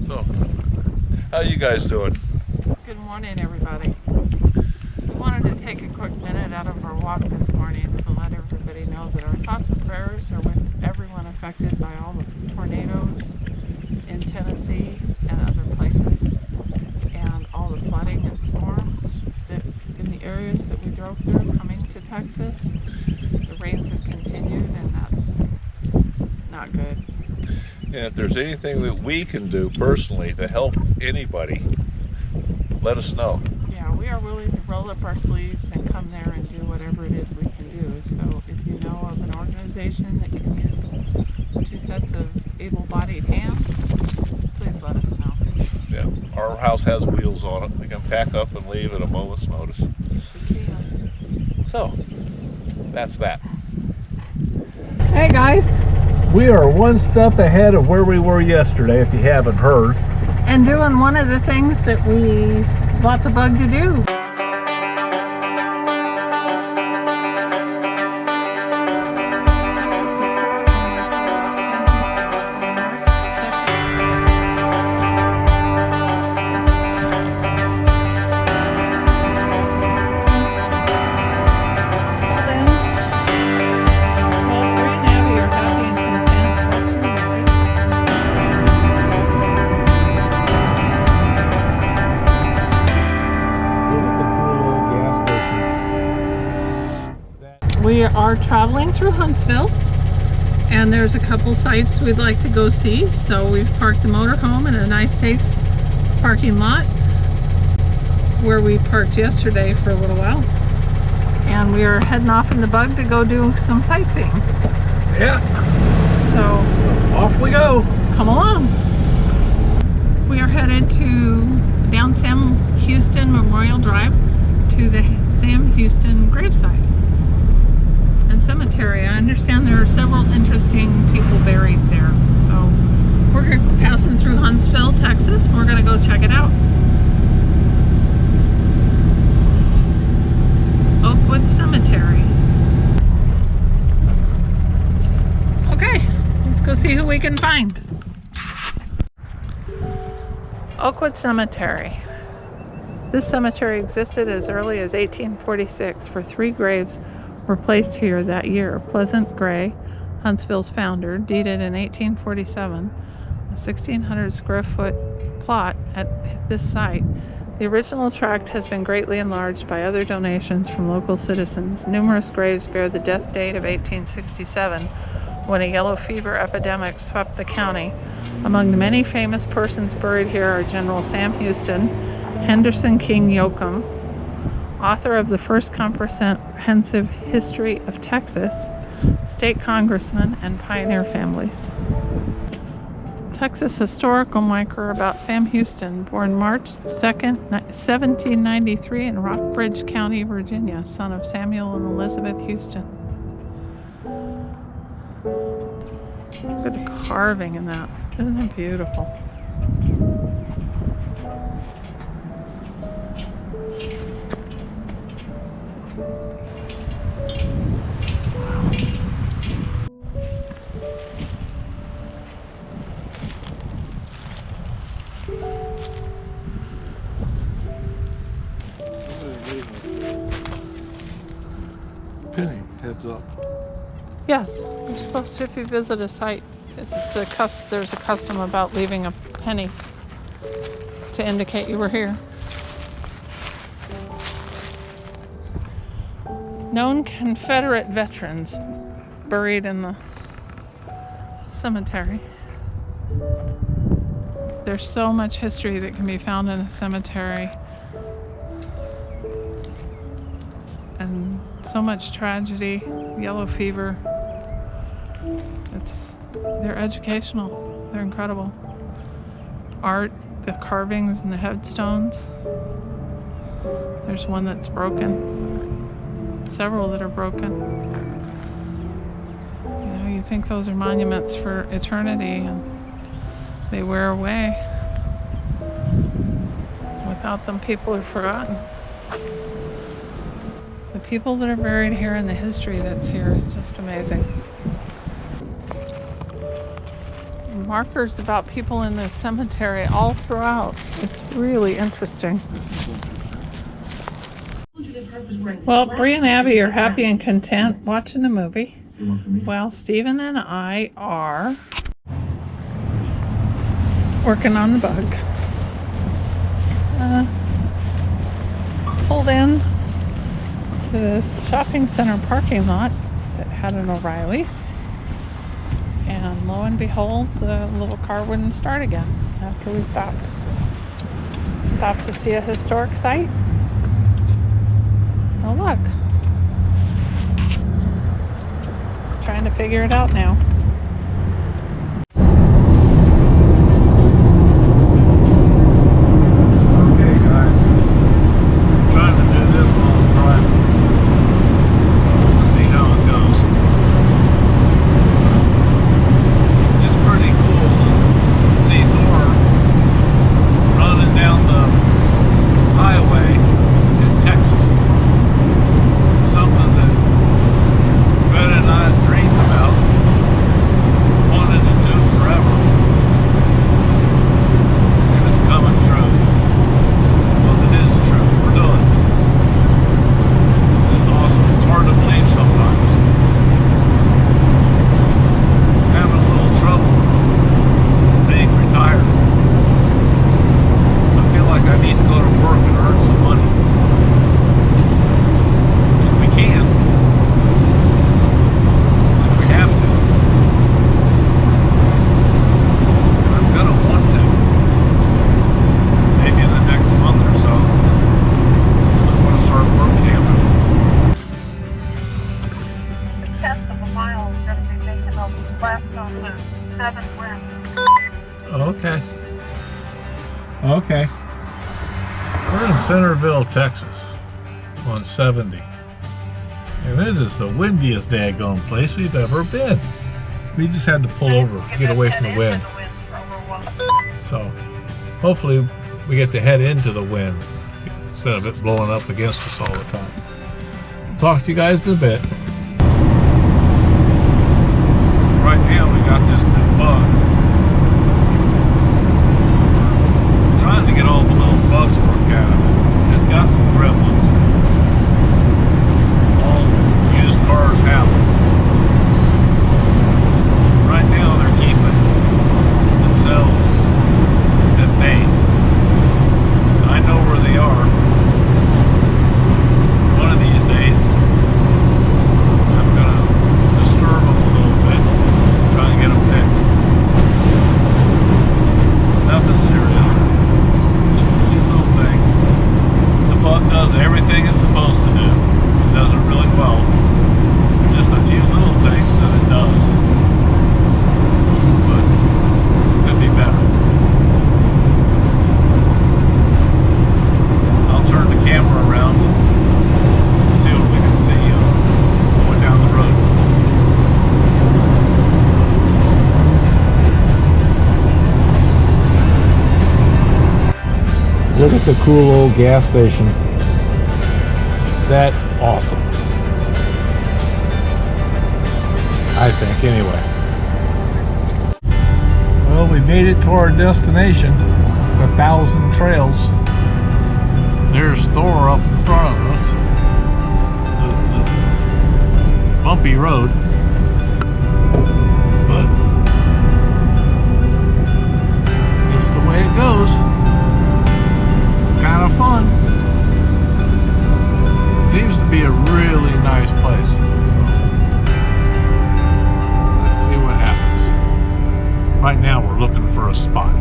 So, how you guys doing? Good morning, everybody. We wanted to take a quick minute out of our walk this morning to let everybody know that our thoughts and prayers are with everyone affected by all the tornadoes in Tennessee and other places, and all the flooding and storms that in the areas that we drove through coming to Texas. The rains have continued, and that's not good. And if there's anything that we can do personally to help anybody, let us know. Yeah, we are willing to roll up our sleeves and come there and do whatever it is we can do. So if you know of an organization that can use 2 sets of able-bodied hands, please let us know. Yeah, our house has wheels on it. We can pack up and leave at a moment's notice. Yes, we can. So, that's that. Hey guys, we are one step ahead of where we were yesterday, if you haven't heard. And doing one of the things that we bought the bug to do. We are traveling through Huntsville, and there's a couple sites we'd like to go see, so we've parked the motorhome in a nice safe parking lot where we parked yesterday for a little while, and we are heading off in the bug to go do some sightseeing. Yeah, so off we go. Come along. We are headed down Sam Houston Memorial Drive to the Sam Houston gravesite and cemetery. I understand there are several interesting people buried there. So we're passing through Huntsville, Texas. We're going to go check it out. Oakwood Cemetery. Okay, let's go see who we can find. Oakwood Cemetery. This cemetery existed as early as 1846, for 3 graves were placed here that year. Pleasant Gray, Huntsville's founder, deeded in 1847 a 1,600 square foot plot at this site. The original tract has been greatly enlarged by other donations from local citizens. Numerous graves bear the death date of 1867, when a yellow fever epidemic swept the county. Among the many famous persons buried here are General Sam Houston, Henderson King Yoakum, author of the first comprehensive history of Texas, state congressmen, and pioneer families. Texas historical marker about Sam Houston, born March 2nd, 1793 in Rockbridge County, Virginia, son of Samuel and Elizabeth Houston. Look at the carving in that. Isn't it beautiful? Penny, heads up. Yes, you're supposed to, if you visit a site, there's a custom about leaving a penny to indicate you were here. Known Confederate veterans buried in the cemetery. There's so much history that can be found in a cemetery, and so much tragedy, yellow fever. They're educational, they're incredible. Art, the carvings and the headstones. There's one that's broken, several that are broken. You know, you think those are monuments for eternity, and they wear away. Without them, people are forgotten. The people that are buried here and the history that's here is just amazing. markers about people in this cemetery all throughout. It's really interesting. Well, Bree and Abby are happy and content watching a movie, while Stephen and I are working on the bug. Pulled in to this shopping center parking lot that had an O'Reilly's, and lo and behold, the little car wouldn't start again after we stopped. Stopped to see a historic site. No luck. Trying to figure it out now. Okay, guys. I'm trying to do this while I'm driving. So let's see how it goes. It's pretty cool to see Thor running down the highway in Texas. Something that Brett and I dreamed about, wanted to do forever, and it's coming true. Well, it is true. We're doing it. It's just awesome. It's hard to believe sometimes. I'm having a little trouble being retired. I feel like I need to go to work and earn some money. If we can. If we have to. And I'm gonna want to. Maybe in the next month or so. I'm gonna start work camping. The tenth of a mile is going to be making a left on the 7 west. Okay. Okay. We're in Centerville, Texas, on 70. And it is the windiest daggone place we've ever been. We just had to pull over, get away from the wind. So, hopefully we get to head into the wind instead of it blowing up against us all the time. Talk to you guys in a bit. Right now we got this new bug. Trying to get all the little bugs worked out of it. It's got some gremlins. All used cars have them. Right now they're keeping themselves at bay. I know where they are. One of these days I'm gonna disturb them a little bit, try and get them fixed. Nothing serious. Just a few little things. The bug does everything it's supposed to do. It does it really well. Just a few little things that it does. But it could be better. I'll turn the camera around and see what we can see going down the road. Look at the cool old gas station. That's awesome. I think, anyway. Well, we made it to our destination. It's 1,000 trails. There's Thor up in front of us. The bumpy road. But it's the way it goes. Kind of fun. Seems to be a really nice place. So let's see what happens. Right now we're looking for a spot.